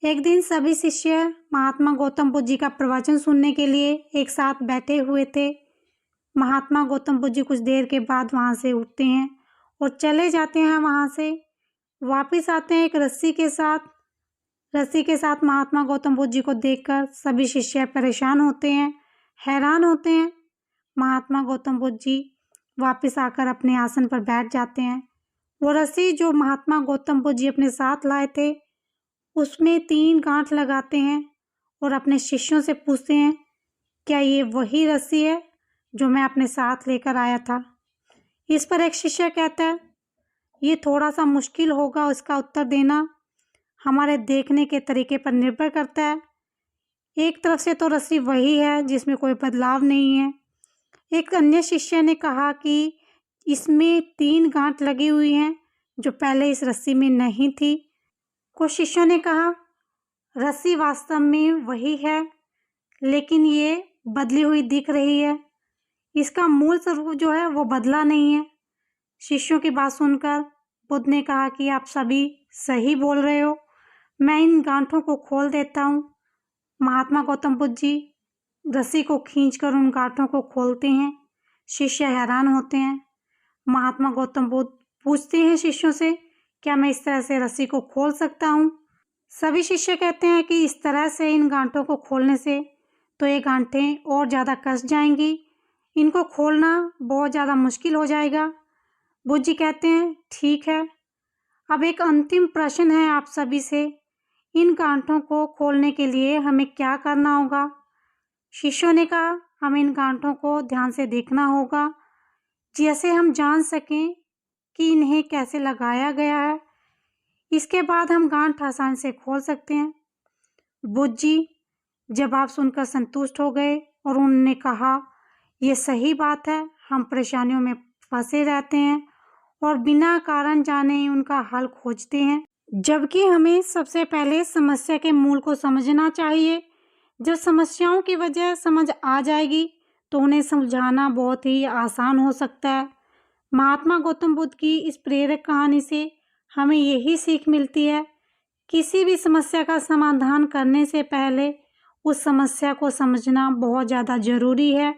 एक दिन सभी शिष्य महात्मा गौतम बुद्ध जी का प्रवचन सुनने के लिए एक साथ बैठे हुए थे। महात्मा गौतम बुद्ध जी कुछ देर के बाद वहाँ से उठते हैं और चले जाते हैं। वहाँ से वापस आते हैं एक रस्सी के साथ महात्मा गौतम बुद्ध जी को देखकर सभी शिष्य परेशान होते हैं, हैरान होते हैं। महात्मा गौतम बुद्ध जी वापस आकर अपने आसन पर बैठ जाते हैं। वो रस्सी जो महात्मा गौतम बुद्ध जी अपने साथ लाए थे उसमें 3 गांठ लगाते हैं और अपने शिष्यों से पूछते हैं, क्या ये वही रस्सी है जो मैं अपने साथ लेकर आया था? इस पर एक शिष्य कहता है, ये थोड़ा सा मुश्किल होगा इसका उत्तर देना, हमारे देखने के तरीके पर निर्भर करता है। एक तरफ से तो रस्सी वही है जिसमें कोई बदलाव नहीं है। एक अन्य शिष्य ने कहा कि इसमें 3 गांठ लगी हुई हैं जो पहले इस रस्सी में नहीं थी। कुछ शिष्यों ने कहा, रस्सी वास्तव में वही है लेकिन ये बदली हुई दिख रही है, इसका मूल स्वरूप जो है वो बदला नहीं है। शिष्यों की बात सुनकर बुद्ध ने कहा कि आप सभी सही बोल रहे हो, मैं इन गांठों को खोल देता हूँ। महात्मा गौतम बुद्ध जी रस्सी को खींचकर उन गांठों को खोलते हैं। शिष्य हैरान होते हैं। महात्मा गौतम बुद्ध पूछते हैं शिष्यों से, क्या मैं इस तरह से रस्सी को खोल सकता हूँ? सभी शिष्य कहते हैं कि इस तरह से इन गांठों को खोलने से तो ये गांठें और ज़्यादा कस जाएंगी, इनको खोलना बहुत ज़्यादा मुश्किल हो जाएगा। बुद्ध जी कहते हैं, ठीक है, अब एक अंतिम प्रश्न है आप सभी से, इन गांठों को खोलने के लिए हमें क्या करना होगा? शिष्यों ने कहा, हमें इन गांठों को ध्यान से देखना होगा, जैसे हम जान सकें कि इन्हें कैसे लगाया गया है। इसके बाद हम गांठ आसानी से खोल सकते हैं। बुद्ध जी जवाब सुनकर संतुष्ट हो गए और उन्होंने कहा, ये सही बात है, हम परेशानियों में फंसे रहते हैं और बिना कारण जाने ही उनका हल खोजते हैं, जबकि हमें सबसे पहले समस्या के मूल को समझना चाहिए। जब समस्याओं की वजह समझ आ जाएगी तो उन्हें सुलझाना बहुत ही आसान हो सकता है। महात्मा गौतम बुद्ध की इस प्रेरक कहानी से हमें यही सीख मिलती है, किसी भी समस्या का समाधान करने से पहले उस समस्या को समझना बहुत ज़्यादा ज़रूरी है।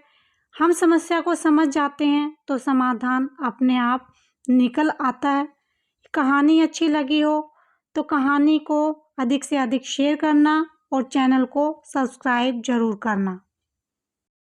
हम समस्या को समझ जाते हैं तो समाधान अपने आप निकल आता है। कहानी अच्छी लगी हो तो कहानी को अधिक से अधिक शेयर करना और चैनल को सब्सक्राइब ज़रूर करना।